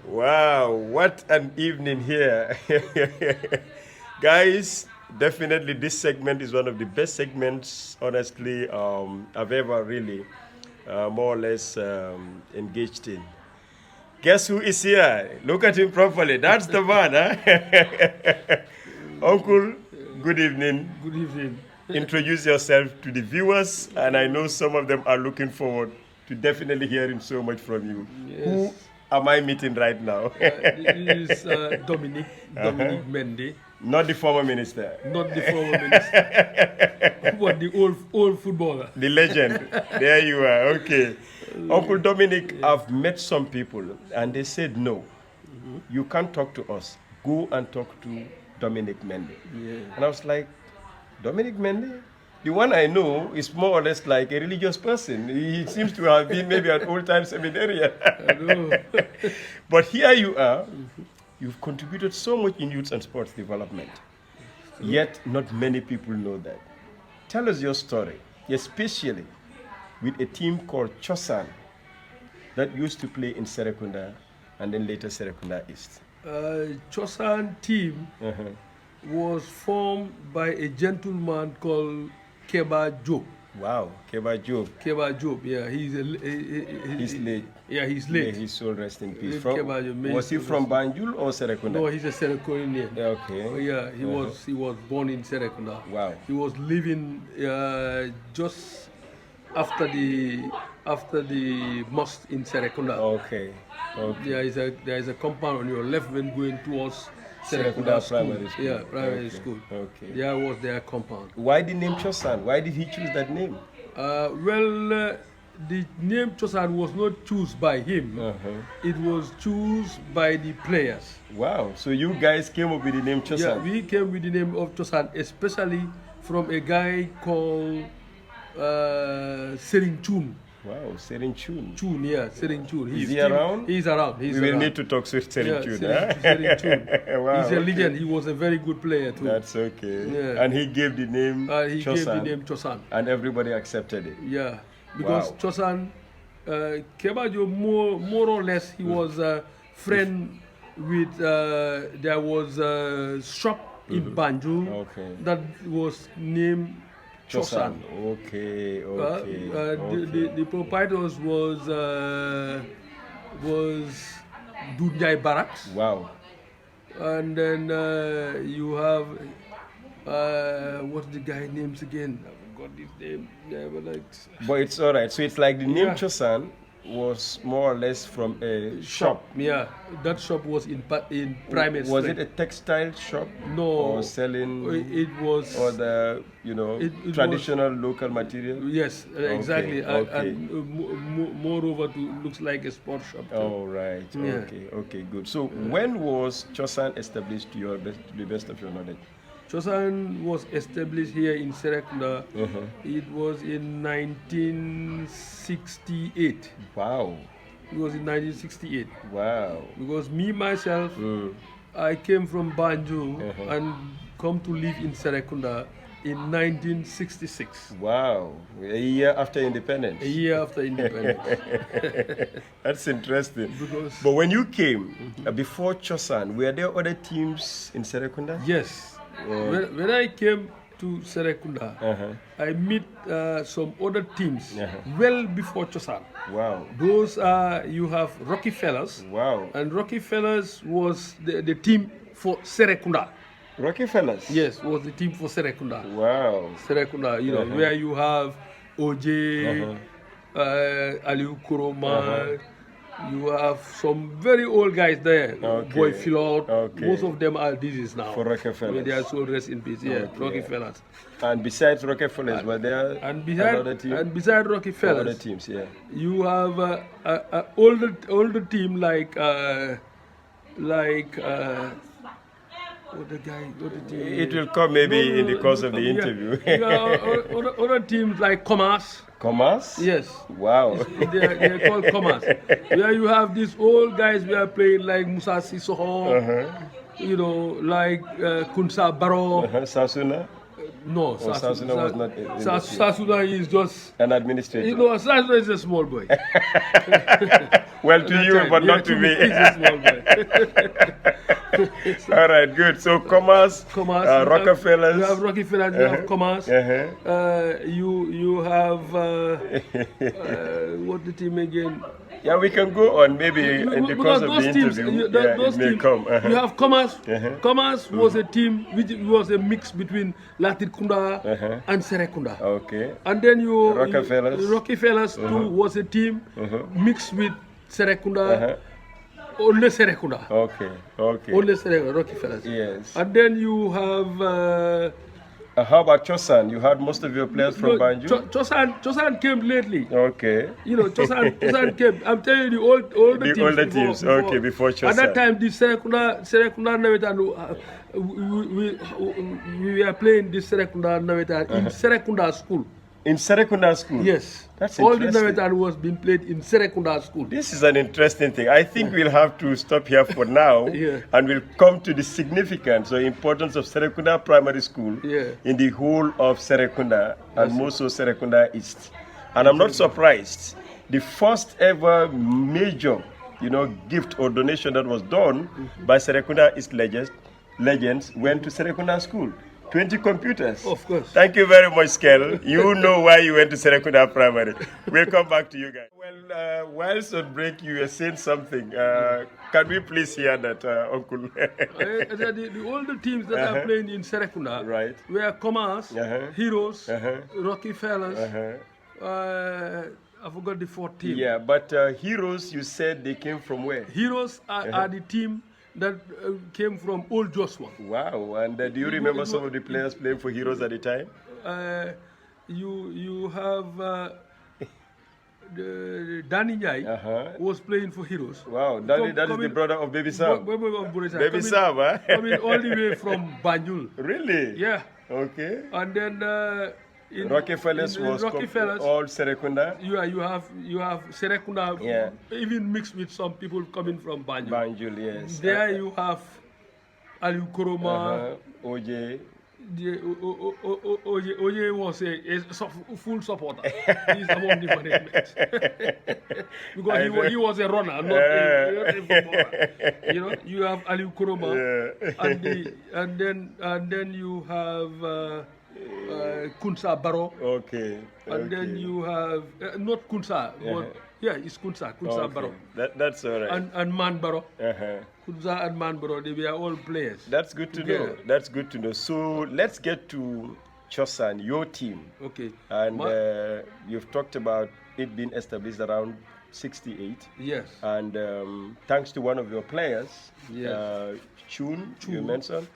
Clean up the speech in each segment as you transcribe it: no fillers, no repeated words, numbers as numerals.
Wow, what an evening here. Guys, definitely this segment is one of the best segments, honestly, I've ever really more or less engaged in. Guess who is here? Look at him properly. That's the man, huh? Uncle, good evening. Good evening. Introduce yourself to the viewers, and I know some of them are looking forward to definitely hearing so much from you. Yes. Who am I meeting right now? This is Dominic Mendy, Not the former minister. not the former minister, but the old footballer. The legend. There you are. Okay. Uncle Dominic, I've met some people and they said, no, you can't talk to us. Go and talk to Dominic Mendy. Yeah. And I was like, Dominic Mendy? The one I know is more or less like a religious person. He seems to have been maybe at old time seminary. I know. But here you are. You've contributed so much in youth and sports development. Yet not many people know that. Tell us your story, especially with a team called Chosan that used to play in Serekunda and then later Serekunda East. Chosan team was formed by a gentleman called Keba Job. Wow, Keba Job. Keba Job, yeah, he's late. Yeah, he's late. May his soul rest in peace. Keba Job, Was he from Banjul or Serekunda? No, he's a Serekunda. Okay. Yeah, he was born in Serekunda. Wow. He was living just after the mosque in Serekunda. Okay. Okay. There is a compound on your left when going towards Serekunda Serekunda Primary School. Yeah, primary Okay. school. Okay. There was their compound. Why the name Chosan? Why did he choose that name? The name Chosan was not chosen by him. It was chosen by the players. Wow. So you guys came up with the name Chosan? Yeah, we came with the name of Chosan, especially from a guy called Sering Chun. Wow, Sering Chun. Chun, yeah, Sering Chun. Is he around? He's around. We will need to talk to Sering Chun. Sering Chun. Wow, He's a okay. legend. He was a very good player too. That's okay. Yeah. And he gave the name He Chosan. gave the name Chosan. And everybody accepted it. Yeah, because Wow. Chosan, Kebajo more or less he was a friend with. There was a shop in Banjul Okay. that was named Chosan. Okay, okay. The proprietors was Dunjai Barracks, Wow. and then you have what's the guy names again? I forgot his name. Yeah, but like But it's all right. So it's like the name Yeah. Chosan was more or less from a shop. Yeah, that shop was in Primate Was Street. it a textile shop? No. Or selling It was. or the it traditional local material? Yes, exactly. okay. And moreover, looks like a sport shop. Too. Oh right. Yeah. Okay, good. So when was Chosan established to the best of your knowledge? Chosan was established here in Serekunda. It was in 1968. Wow. It was in 1968. Wow. Because me myself, I came from Banjul and come to live in Serekunda in 1966. Wow. A year after independence. A year after independence. That's interesting. Because- But when you came, before Chosan, were there other teams in Serekunda? Yes. When I came to Serekunda, I meet some other teams well before Chosan. Wow. Those you have Rockefellers. Wow. And Rockefellers was the team for Serekunda. Rockefellers? Yes, was the team for Serekunda. Wow. Serekunda, you know, where you have OJ, Aliu Kuroma, you have some very old guys there. Okay. Boy Philot, Okay. most of them are diseased now. For Rockefellers. May their soul rest in peace. Yeah, Okay. Rockefellers. And besides Rockefellers, were there another team? And beside Other Rockefellers, teams, yeah. you have a older team like What the guy? What the team? It will come maybe in the course of the yeah. interview. Other teams like Commerce. Commerce? Yes. Wow. They're called Commerce. Where you have these old guys we are playing like Musa Sissoko, you know, like Kunsa Baro. Sasuna? No, Sasuna was not in the team. Sasuna is just An administrator. you know, Sasuna is a small boy. Well, to you, but not to me. He's a small boy. All right, good. So, Commerce, Rockefellers. You have Rockefellers, you have Commerce. You have, what the team again? Yeah, we can go on maybe in the course of the interview. It may come. You have Commerce. Commerce was a team which was a mix between Latrikunda and Serekunda. Okay. And then Rockefellers too was a team mixed with Serekunda. Only Serekunda. Okay. Only Serekunda, Rockefellers. Yes. And then you have. How about Chosan? You had most of your players from Banjul? Chosan came lately. Okay. You know, Chosan came. I'm telling you, all the teams. Okay, before Chosan. At that time, the Serekunda Navetan, we were playing this Serekunda Navetan in Serekunda school. In Serekunda school? Yes. That's all the interesting. Navetan was being played in Serekunda school. This is an interesting thing. I think we'll have to stop here for now and we'll come to the significance or importance of Serekunda Primary School in the whole of Serekunda and more so Serekunda East. And I'm not surprised. The first ever major, gift or donation that was done by Serekunda East legends went to Serekunda School. 20 computers. Of course. Thank you very much, Skel. You know why you went to Serekunda Primary. We'll come back to you guys. Well, whilst on break, you were saying something. Can we please hear that, Uncle? The older teams that are playing in Serekunda were Commerce, Heroes, Rockefellers. I forgot the fourth team. Yeah, but Heroes, you said they came from where? Heroes are the team that came from Old Joshua. Wow, and do you remember some of the players playing for Heroes at the time? You have Danny Njai was playing for Heroes. Wow, Danny, that is the brother of Baby Sam. Baby Sam, huh? Coming all the way from Banjul. Really? Yeah. Okay. And then Rockefellers was all Serekunda. You have Serekunda, even mixed with some people coming from Banjul. Banjul, yes. There you have Aliu Koroma, OJ. OJ was a full supporter. He's among the management because he was a runner, not a footballer. You have Aliu Koroma, and then you have. Kunsa Baro. Okay. And then you have not Kunsa, but it's Kunsa Baro. That's all right. And Man Baro. Kunsa and Man Baro, they were all players. That's good to know. That's good to know. So let's get to Chosan, your team. Okay. And you've talked about it being established around 68. Yes. And thanks to one of your players, Chun, you mentioned,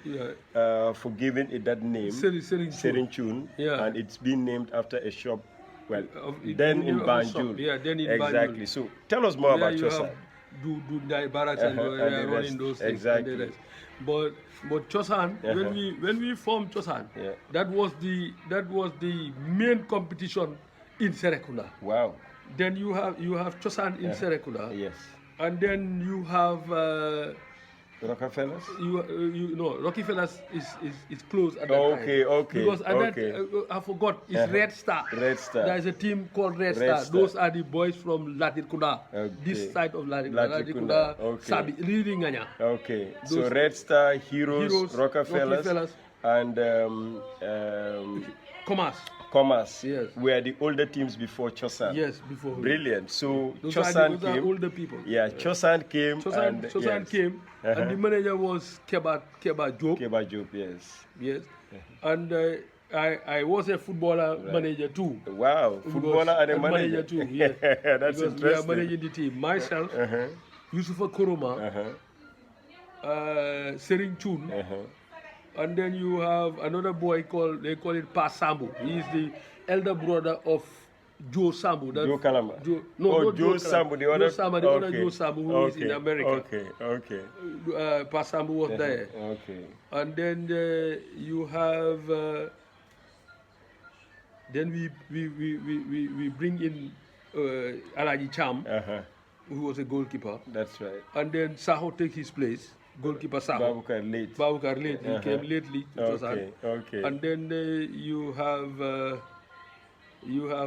for giving it that name, Serin Chun, and it's been named after a shop, then in Banjul. Then in Banjul. So tell us more about Chosan. Do barracks and running those things. Exactly. But Chosan, when we formed Chosan, that was the main competition in Serekunda. Wow. Then you have Chosan in Serekunda. Yes. And then you have Rockefellers? Rockefellers is closed at that time. Okay. Because at that, I forgot, it's Red Star. Red Star. There is a team called Red Star. Those are the boys from Latrikunda. This side of Latrikunda. Sabi, Nganya. Okay. So Red Star, Heroes, Rockefellers, and Commerce were the older teams before Chosan. Yes, before. Brilliant. So those Chosan are older people. Yeah, Chosan came. Chosan came, and the manager was Keba Job. Keba Job, yes. Yes. And I was a footballer manager too. Wow, footballer and a manager too. Yeah. That's because interesting. We are managing the team. Myself, Yusufa Koroma, Serin Chun. And then you have another boy they call it Pa Sambu. He is the elder brother of Joe Sambu. Joe Kalama. No, not Joe Kalama. Sambu, the other. Joe Sambu, the other Joe Sambu who is in America. Okay. Pa Sambu was there. Okay. And then you have. Then we bring in Alaji Cham, who was a goalkeeper. That's right. And then Saho take his place. Goalkeeper Saho. Babukar late. He came lately to Tosan. Okay. And then you have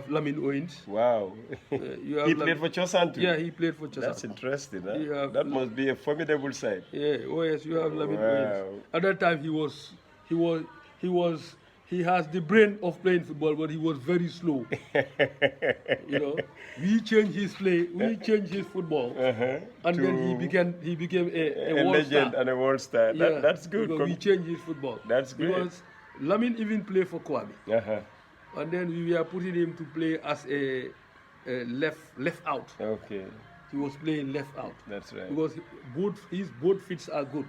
Lamin Owens. Wow. He played for Chosan too? Yeah, he played for Chosan. That's interesting. Huh? That must be a formidable side. Yeah. Oh yes, you have Lamin Owens. At that time he has the brain of playing football, but he was very slow. We changed his play, we changed his football, and then he became a world legend star. And a world star. That's good. We changed his football. That's great. Because Lamin even played for Kwame, and then we were putting him to play as a left out. Okay. He was playing left out. That's right. Because his both feet are good.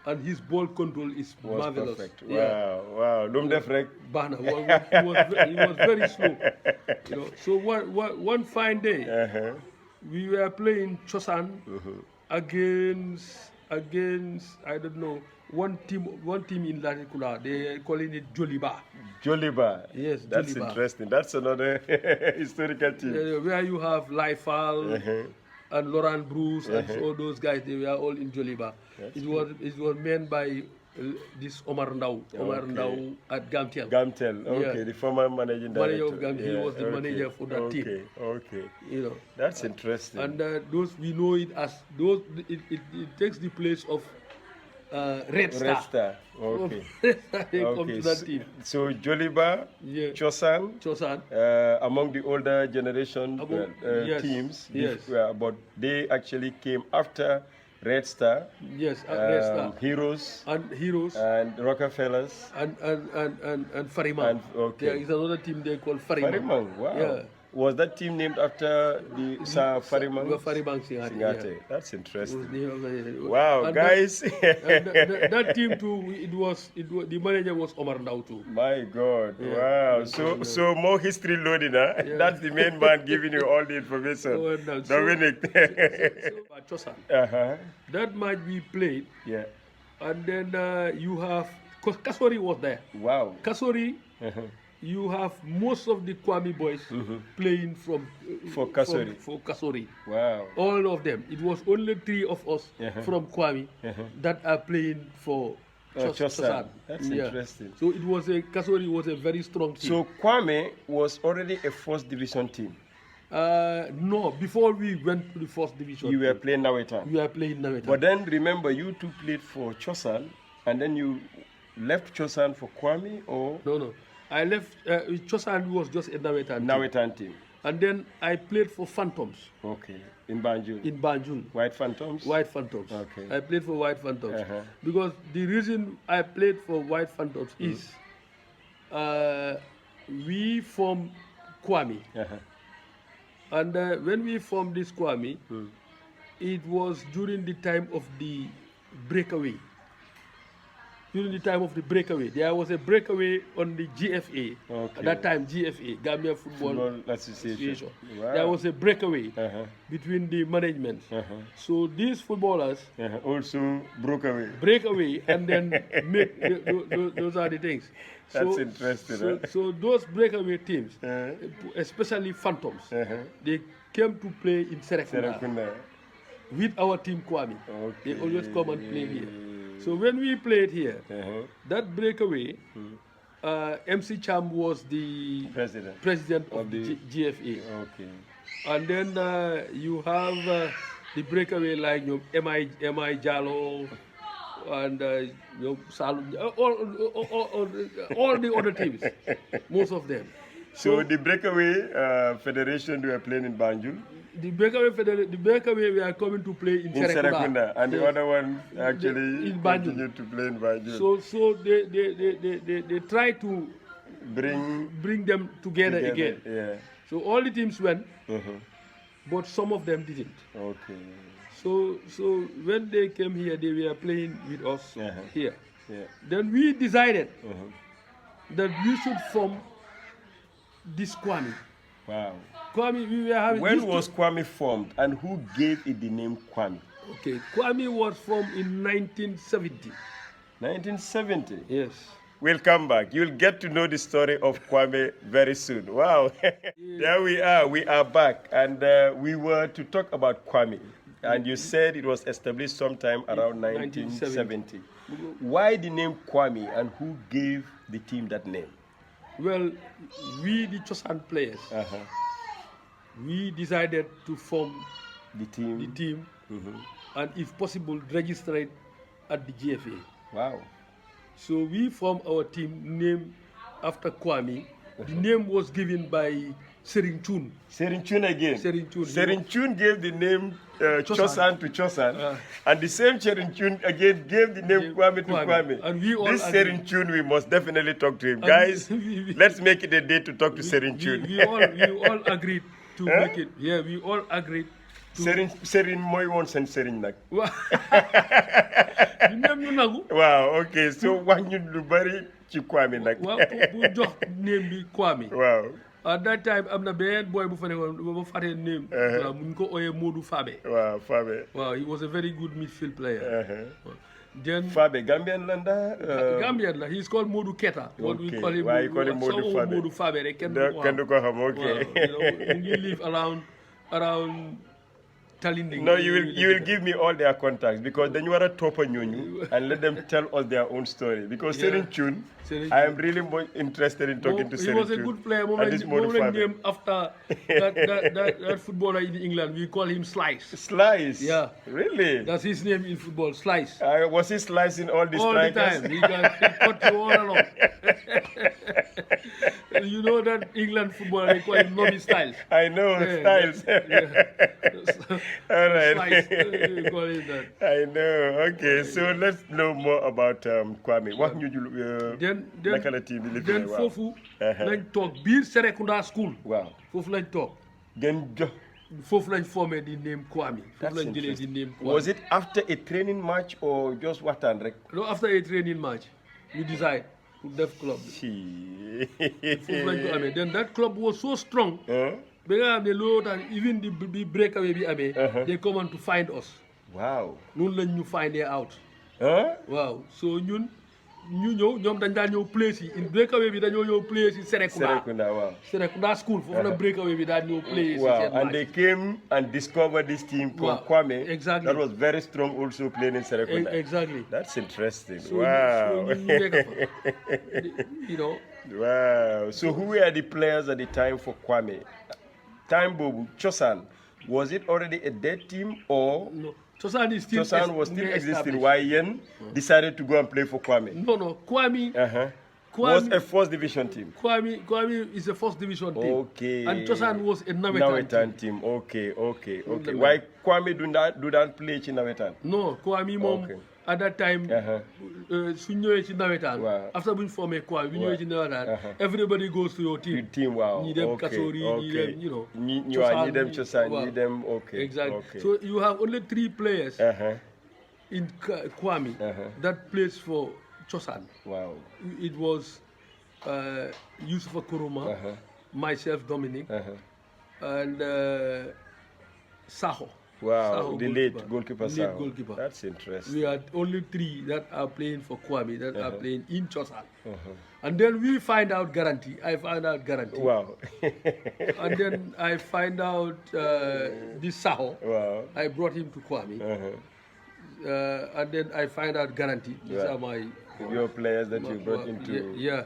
And his ball control is marvelous. Perfect. Wow. Bana, he was very slow. So one fine day, we were playing Chosan against I don't know one team in Latikula. They calling it Joliba. Joliba. Yes, that's Joliba. Interesting. That's another historical team. Where you have Laifal. And Laurent Bruce and all those guys, they were all in Joliba. It was made by this Omar Ndau at Gamtel. Okay, the former managing director. Manager of Gamtel, he was the manager for that team. Okay. That's interesting. And those we know it as those. It takes the place of Red Star. Okay. They come to that team. So Joliba, Chosan, among the older generation teams, but they actually came after Red Star. Yes, Red Star. Heroes and Rockefellers and Farimang. There is another team they call Farimang. Wow. Yeah. Was that team named after the Sir Farimang? Farimang Singate. Yeah. That's interesting. Wow, and guys. That team too, it was the manager was Omar Ndau too. My God. Wow. So more history loading, huh? Yeah. That's the main man giving you all the information. Dominic. That match we played. Yeah. And then you have Kasori was there. Wow. Kasori. You have most of the Kwame boys playing for Kasori. Wow. All of them. It was only 3 of us from Kwame that are playing for Chosan. That's interesting. So Kasori was a very strong team. So Kwame was already a first division team? No, before we went to the first division. You were playing Nawetan? We were playing Nawetan. But then remember, you two played for Chosan, and then you left Chosan for Kwame, or? No. I left, Chosan was just a Nawetan team. And then I played for Phantoms. Okay. In Banjul? White Phantoms? White Phantoms. Okay. I played for White Phantoms. Because the reason I played for White Phantoms is we formed Kwame. And when we formed this Kwame, it was during the time of the breakaway. During the time of the breakaway, there was a breakaway on the GFA. At that time, GFA, Gambia Football Association. Wow. There was a breakaway between the management. So these footballers also broke away. Break away and then make those are the things. That's interesting. So those breakaway teams, especially Phantoms, they came to play in Serekunda with our team Kwame. They always come and play here. So when we played here, that breakaway, MC Cham was the president of the GFA. Okay. And then you have the breakaway like MI Jallo and Salum, all the other teams, most of them. So the breakaway federation, we are playing in Banjul. The breakaway we are coming to play in Serekunda. And the other one actually continued to play in Banjul. So they try to bring them together again. Yeah. So all the teams went, but some of them didn't. Okay. So when they came here, they were playing with us here. Yeah. Then we decided that we should form this Kwame. Wow. Kwame, we were having. When was Kwame formed and who gave it the name Kwame? Okay, Kwame was formed in 1970. 1970? Yes. We'll come back. You'll get to know the story of Kwame very soon. Wow. There we are. We are back. And we were to talk about Kwame. And you said it was established sometime around 1970. Why the name Kwame and who gave the team that name? Well, we, the Chosan players, we decided to form the team, and if possible, register it at the GFA. Wow. So we formed our team named after Kwame. The name was given by Serekunda. Serekunda again. Serekunda. Serekunda gave the name Chosan to Chosan, and the same Serekunda again gave the name Kwame to Kwame. And we all this Serekunda, we must definitely talk to him, guys. Let's make it a day to talk to Serekunda. We all agreed to make it. Yeah, we all agreed. Serin moy won sen Serin nak. Wow, okay. So wax ñu lu bari ci Kwame nak. Waaw bu jox name bi Kwame. Wow. At that time am na benn boy bu fa nekkoon ba faté name. Mu ko oyé Modou Fabe. Wow, Fabe. Wow, he was a very good midfield player. Then Fabe Gambian landa. Gambian la. He's called Modou Keta. What we call him. Why you call him Modou Fabe? Modou Fabe rek kenn du ko xam. Okay. Wow, you live around Talinding. No, you will give me all their contacts because then you are a topper nyonyu and let them tell us their own story. Because Serekunda, I am really more interested in talking to Serekunda. He was a good player. Named after that footballer in England, we call him Slice. Slice? Yeah. Really? That's his name in football, Slice. Was he slicing all the strikers? All the time. He can cut you all along. You know that England footballer, they call him Nobby Styles. I know, Styles. All right. Slice, we call him that. I know. Okay, so let's know more about Kwame. What new then Fofu, lañ toog biir Serekunda school. Wow. Fofu lañ toog. Fofu lañ formé the name Kwame. Fofu lañ jëlee the name Kwame. Was it after a training match or just waxtaan rek? No, after a training match, we decide to def club. Fofu lañ ko amee. Then that club was so strong. Ba nga xam ne loolu tax even the breakaway bi amee. They come on to find us. Wow. Noonu lañ ñu find out. Waaw, so ñu ñëw ñoom dañ daan ñëw play si in breakaway bi dañoo ñëw play si Serekunda. Wow. Serekunda school foofu la breakaway bi daan ñëw play si. Wow, and they came and discovered this team from Kwame. Exactly. That was very strong also playing in Serekunda. Exactly. That's interesting. So, wow. You know. Wow. So who were the players at the time for Kwame? Time Bobu, Chosan, was it already a dead team or? No. Chosan was still existing. Why Yen decided to go and play for Kwame? No. Kwame was a first division team. Kwame is a first division team. Okay. And Chosan was a Nawetan team. Okay. Why Kwame do not play in Nawetan? No, Kwame mom at that time su ñëwee ci nawetaan after bu ñu formé Kwame bu ñëwee ci nawetaan everybody goes to your team. Wow. ñi dem Kasori, ñi dem ñi dem Chosan, ñi dem Exactly. So you have only 3 players in Kwame that plays for Chosan. Wow. It was Yusufa Kuruma, myself, Dominic, and Saho. Wow, the late goalkeeper. Late goalkeeper. That's interesting. We had only 3 that are playing for Kwame, that are playing in Chosan. And then we find out guarantee. I find out guarantee. Wow. And then I find out this Saho. Wow. I brought him to Kwame. And then I find out guarantee. These are your players that you brought into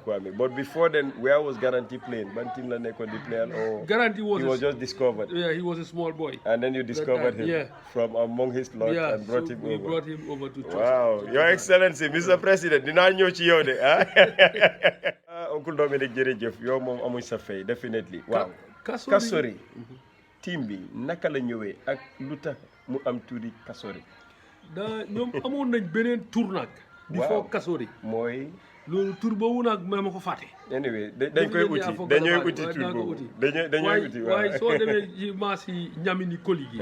Kwame. But before then, where was Guarantee playing? Bantim la nekon the player or Guarantee was he was just discovered? Yeah, he was a small boy. And then you discovered him from among his lot and brought him over. We brought him over to Chosan. Wow, Your Excellency, Mr. President, dina ñëw ci yow de Uncle Dominic jërëjëf yow moom amuñ sa fay definitely. Wow. Kasori team bi naka la ñëwee ak lu tax mu am tuuri Kasori? ñoom amoon nañ beneen tour nag. Before Kasori. Mooy. loolu tur boobu nag ma ko fàtte. Anyway dañuy uti tur boobu. dañuy uti waaye soo demee ci maas yi ñamini koli gi.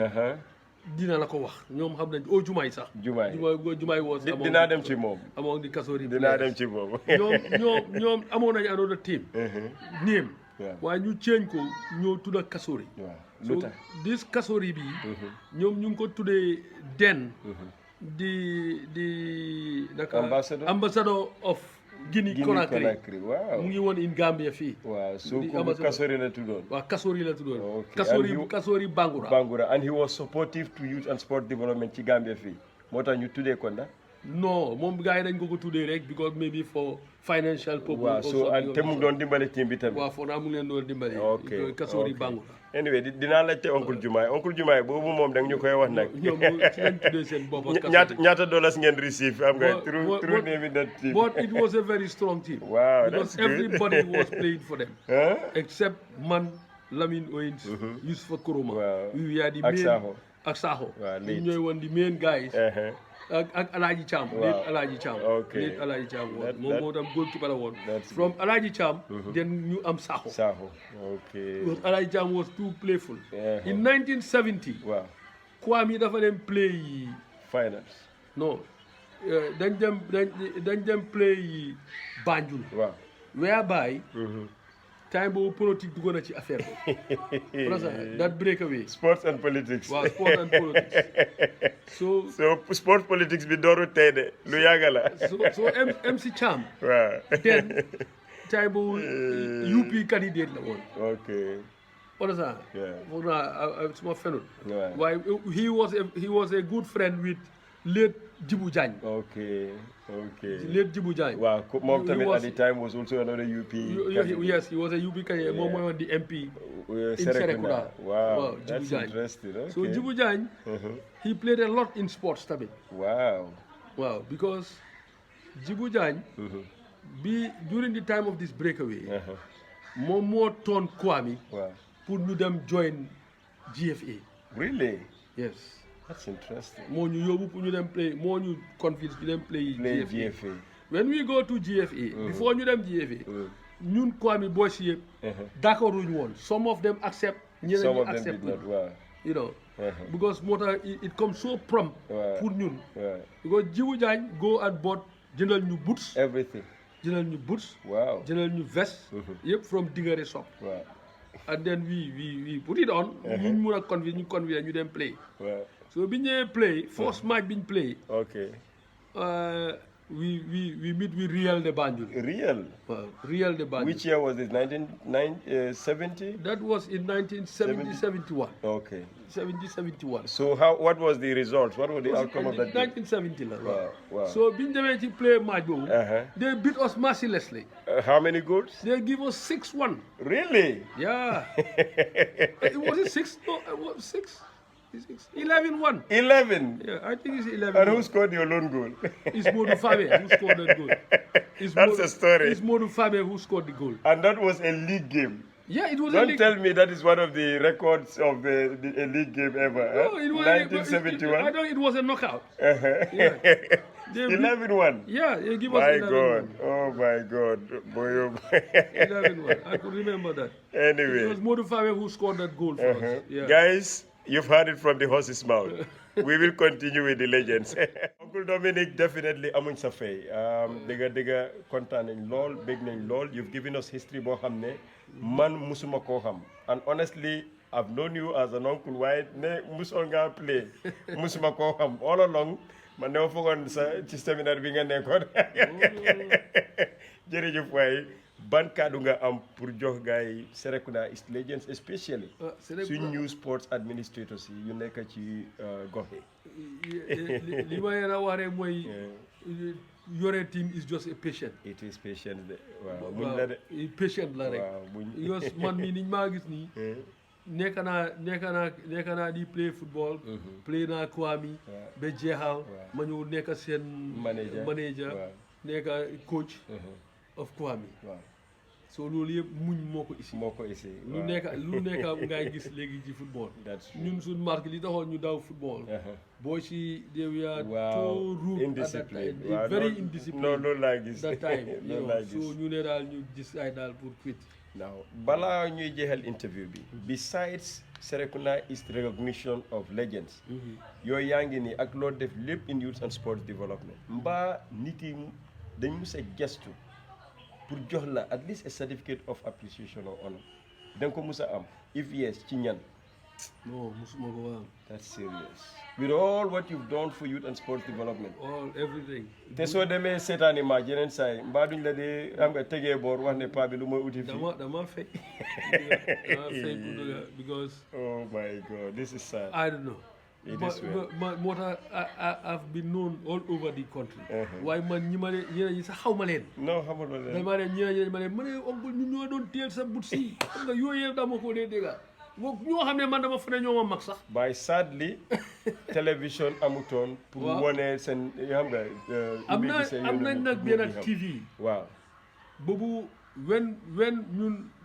dina la ko wax ñoom xam nañ jumaay sax. jumaay woos. dinaa dem ci moom. amoon di Kasori. dinaa dem ci moom. ñoom amoon nañ another team. name Yeah. waaye ñu change ko ñoo tudda Kasori. waaw so lu tax. this Kasori bi ñoom ñu ngi ko tuddee den di naka ambassador of Guinea Conakry waaw mu ngi woon in Gambia fii. waaw so ko Kasori la tuddoon. waaw Kasori la tuddoon. Okay. Kasori Bangura. And he was supportive to youth and sport development ci Gambia fii moo tax ñu tuddee ko ndax. non moom gars yi dañ ko tuddee rek because maybe for financial purpose. waaw so te mu doon dimbali team bi tamit. waaw foog naa mu ngi leen doon dimbali. ok Kasori Bangura. anyway dinaa laajte oncle Jumaay boobu moom danga ñu koy wax nag. ñoom ci lañ tuddee seen bopp ñaata dollars ngeen receive am nga through naming that team. but it was a very strong team. wow because everybody was playing for them. except man Lamine Owens. Youssoufa Koroma. waaw we are the main ak Sakho. waaw ñun ñooy woon the main guys. ak Alaaji Thiam. waaw Alaaji Thiam. ok léegi Alaaji Thiam woon moom moo tam goalkeeper la woon. from Alaaji Thiam. then ñu am Sakho. ok. because Alaaji Thiam was too playful. in 1970. waaw. Kwame dafa dem play. finals. non dañ dem play Banjul. waaw. whereby. time boobu politique duggoon na ci affaire bi. that breakaway. sports and politics. waaw sports and politics. so sports politics bi dooru tey de lu yàgg la. so MC Cham. waaw. then time boobu UP candidate la woon. ok. understand. foog naa suma fenut. waaw. waaye he was a good friend with late Djibu Diagne. ok. late Djibu Diagne. waaw moom tamit at the time was also another UP. yes he was a UP candidate. moom mooy woon di MP. in Serekunda. wow that's interesting. Okay. So Djibu Diagne. He played a lot in sports tamit. wow. Because Djibu Diagne. During the time of this breakaway. moom moo toon Kwame. wow. pour ñu dem join GFA. really. yes. that's interesting. moo ñu yóbbu pour ñu dem play moo ñu convince ñu dem play GFA. when we go to GFA. before ñu dem GFA. ñun Kwame boys yëpp. d'accord wuñu woon. some of them accept. ñeneen ñi accept. some of them did not. wow. you know. because moo tax it comes so prompt. pour ñun. because Djibu Diagne go and bought jëndal ñu boots. everything. jëndal ñu boots. wow. jëndal ñu vest. yëpp from Dingare shop. wow. and then we put it on. ñu mun a convince ñu dem play. wow. so bi ñëwee play first match bi ñu play. okay. we meet with Real de Banjul. Real de Banjul. Which year was this? 1970? That was in 1970-71. Okay. 70-71. So what was the results? What was the outcome of that game? 1970. Wow. So biñ demee ci play match boobu. They beat us mercilessly. How many goals? They give us 6-1. Really? Yeah. Was it 6? No, it was 6. 11-1. 11? Yeah, I think it's 11. And who scored your lone goal? It's Modu Fabe who scored that goal. That's the story. It's Modu Fabe who scored the goal. And that was a league game. Yeah, it was a league. Don't tell me that is one of the records of a league game ever. No, it was 1971. I know it was a knockout. Yeah. 11-1. Yeah, they give us 11-1. Oh my God. Boy, oh boy. 11-1. I could remember that. Anyway. It was Modu Fabe who scored that goal for us. Yeah. Guys, you've heard it from the horse's mouth. We will continue with the legends. Uncle Dominic, definitely amuñ sa fay. Dëgga kontaan nañ lool, bég nañ lool. You've given us history boo xam ne man musuma koo xam. And honestly, I've known you as an uncle waaye ne musoon nga play. Musuma koo xam. All along, man ne ma foogoon sa ci séminaire bi nga nekkoon. Jërëjëf waay. Ban kàddu nga am pour jox gars yi Serekunda is legends especially suñ new sports administrators yi yu nekk ci gox yi. li ma leen a waree mooy yore team is just a patient. It is patient de waaw muñ la de. patient la rek. waaw muñ yos man mii niñ maa gis nii. nekk naa di play football. play naa Kwame. ba jeexal. ma ñëw nekk seen. manager. nekk coach. of Kwame. so loolu yëpp muñ moo ko isi. lu nekk ngay gis léegi ci football. ñun suñ marque li taxoon ñu daw football. boo si they were too rude at that time. very indisciplined. non loolu laa gis. that time so ñu ne daal ñu gis ay daal pour quit. now balaa ñuy jeexal interview bi. besides Serekunda is recognition of legends. yooyu yaa ngi nii ak loo def lépp in youth and sports development. mbaa nit yi dañ mus a gestu pour jox la at least a certificate of appreciation or honor da nga ko mus a am if yes ci ñan. No, musuma ko am. That's serious. With all what you've done for youth and sports development. All everything. te soo demee seetaani ma yeneen saa yi mbaa duñ la dee am nga tegee boor wax ne paa bi lu mooy uti fii. Dama fay. Dama fay pour dugga because. Oh my God, this is sad. I don't know. It is well. Moo tax I've been known all over the country. waaye man ñi ma ne ñeneen ñi sax xaw ma leen. non xamuloo leen. dama ne ñeneen ñi ma ne oncle ñu ñoo doon teel sa but si. xam nga yooyu yëpp dama ko dee dégga. ñoo xam ne man dama fa ne ñoo ma mag sax. By sadly télévision amutoon. pour wane seen xam nga. am nañ nag benn TV. waaw. boobu when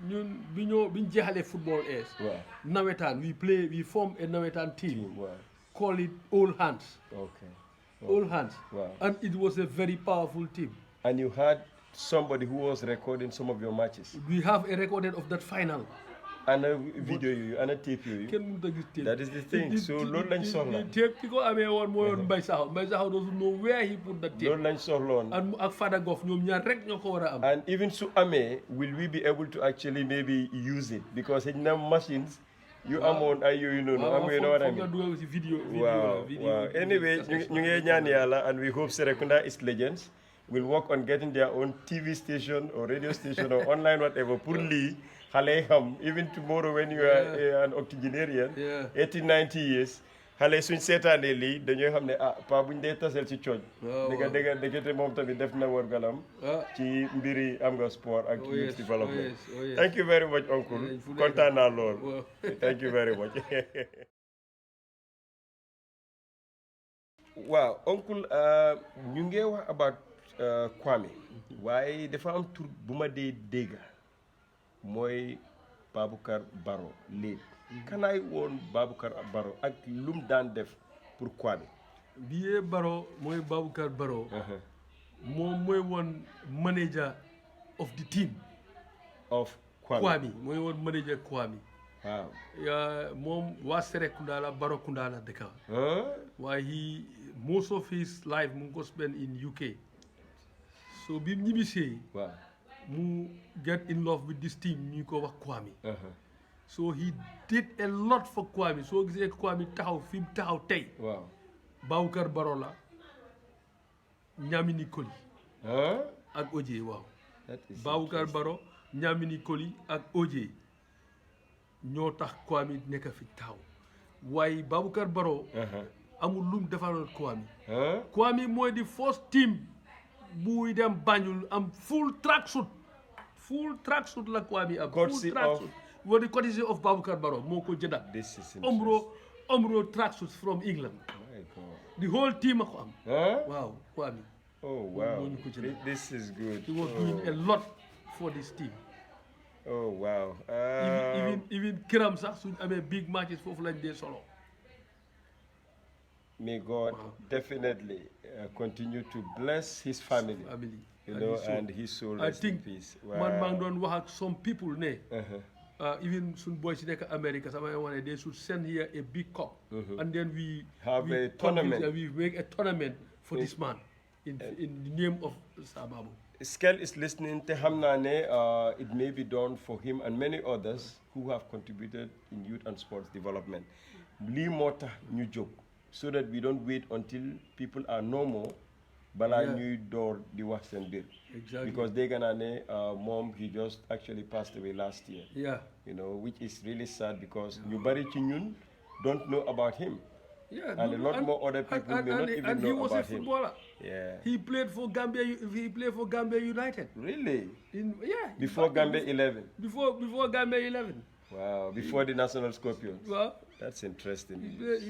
ñun biñ jeexalee football es. waaw nawetaan we form a nawetaan team. waaw. call it All Hands. okay. All Hands. Wow. And it was a very powerful team. And you had somebody who was recording some of your matches. We have a recording of that final. And a video you, and a tape you. That is the thing. So loolu lañ soxla. Tape ki ko amee woon moo yoon Mbaye Sakho doesn't know where he put the tape. Loolu lañ soxloon. And ak Fada Goff ñoom ñaar rek ñoo ko war a am. And even su amee, will we be able to actually maybe use it? Because xëy na machines yu amoon ay yooyu noonu. am you know what I mean? Wow. Anyway, ñu ngi ñaan Yàlla and we hope Serekunda is legends will work on getting their own TV station or radio station or online whatever pour lii xale xam even tomorrow when you are an octogenarian 80 90 years xale suñ seetaanee lii dañooy xam ne pa buñ dee tasel ci cooj dëggate moom tamit def na war galam ci mbiri am nga sport ak youth development. Thank you very much uncle kontaan naa lool. Thank you very much. waaw uncle ñu ngi wax about Kwame waaye dafa am tur bu ma dee dégga mooy Baboucarr Barrow léegi kanaay woon Baboucarr Barrow ak lum daan def pour Kwame. Biyee Barrow mooy Baboucarr Barrow. moom mooy woon manager of the team. of Kwame mooy woon manager Kwame. waaw. moom waa Serekunda la Barrowkunda la dëkk. waaye most of his life mu ngi ko spend in UK. so bi mu ñibbisee. waaw. mu get in love with this team ñu ko wax Kwame. so he did a lot for Kwame soo gisee Kwame taxaw fi mu taxaw tey. waaw. Baboucarr Barrow la Ñaamini Koli. ak Oje waaw. Baboucarr Barrow Ñaamini Koli ak Oje ñoo tax Kwame nekk fi taxaw waaye Baboucarr Barrow. amul lum defaroon Kwame. Kwame mooy di first team buy dem Banjul am full tracksuit la Kwame am. courtesy of what the courtesy of Baboucarr Barrow moo ko jënda. this is Umbro tracksuits from England. my God. The whole team a ko am. waaw Kwame. oh wow this is good. He was doing a lot for this team. oh wow. even këram sax suñ amee big matches foofu lañ dee solo. May God definitely continue to bless his family. You know, and his soul rest in peace. Man maa ngi doon wax ak some people ne. even some boys in America, they should send here a big cup, and then we have a tournament. We make a tournament for this man in the name of Sababu. Skel is listening to Hamnane. It may be done for him and many others who have contributed in youth and sports development. Li mota new joke, so that we don't wait until people are normal. Bala ñuy door di wax seen bir. Exactly. Because they gonna ne mom he just actually passed away last year. Yeah. You know, which is really sad because ñu bari ci ñun don't know about him. Yeah. And a lot more other people may not even know about him. And he was a footballer. Yeah. He played for Gambia. He played for Gambia United. Really? Before Gambia 11. Before Gambia 11. Wow. Before the National Scorpions. Well, that's interesting.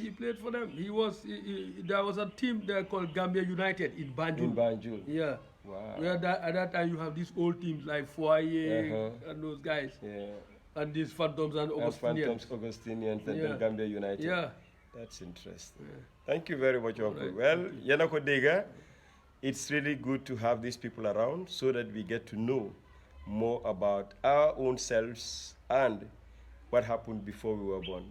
He played for them. There was a team there called Gambia United in Banjul. In Banjul. Yeah. Wow. Where at that time you have these old teams like Foyer and those guys. Yeah. And these Phantoms and Augustinians. Augustinians and then Gambia United. Yeah. That's interesting. Yeah. Thank you very much, Uncle. Right. Well, Yanako Dega, it's really good to have these people around so that we get to know more about our own selves and what happened before we were born.